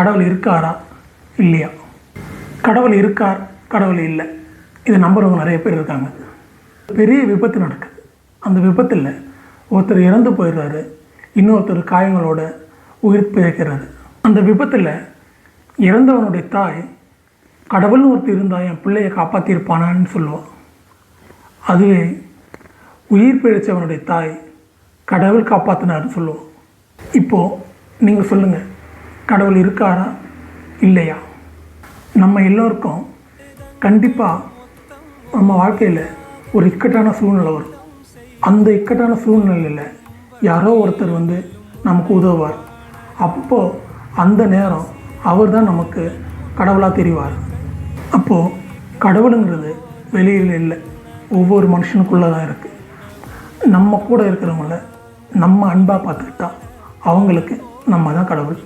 கடவுள் இருக்காரா இல்லையா? கடவுள் இருக்கார், கடவுள் இல்லை, இதை நம்புறவங்க நிறைய பேர் இருக்காங்க. பெரிய விபத்து நடக்குது. அந்த விபத்தில் ஒருத்தர் இறந்து போயிடுறாரு, இன்னொருத்தர் காயங்களோட உயிர் பிழைக்கிறாரு. அந்த விபத்தில் இறந்தவனுடைய தாய் கடவுள்னு ஒருத்தர் இருந்தால் என் பிள்ளையை காப்பாற்றிருப்பானான்னு சொல்லுவான். அதுவே உயிர் பிழைச்சவனுடைய தாய் கடவுள் காப்பாற்றினார்னு சொல்லுவோம். இப்போது நீங்கள் சொல்லுங்கள், கடவுள் இருக்காரா இல்லையா? நம்ம எல்லோருக்கும் கண்டிப்பாக நம்ம வாழ்க்கையில் ஒரு இக்கட்டான சூழ்நிலை வரும். அந்த இக்கட்டான சூழ்நிலையில் யாரோ ஒருத்தர் வந்து நமக்கு உதவுவார். அப்போது அந்த நேரம் அவர் தான் நமக்கு கடவுளாக தெரிவார். அப்போது கடவுளுங்கிறது வெளியில் இல்லை, ஒவ்வொரு மனுஷனுக்குள்ளே தான் இருக்குது. நம்ம கூட இருக்கிறவங்கள நம்ம அன்பாக பார்த்துக்கிட்டா அவங்களுக்கு நம்ம தான் கடவுள்.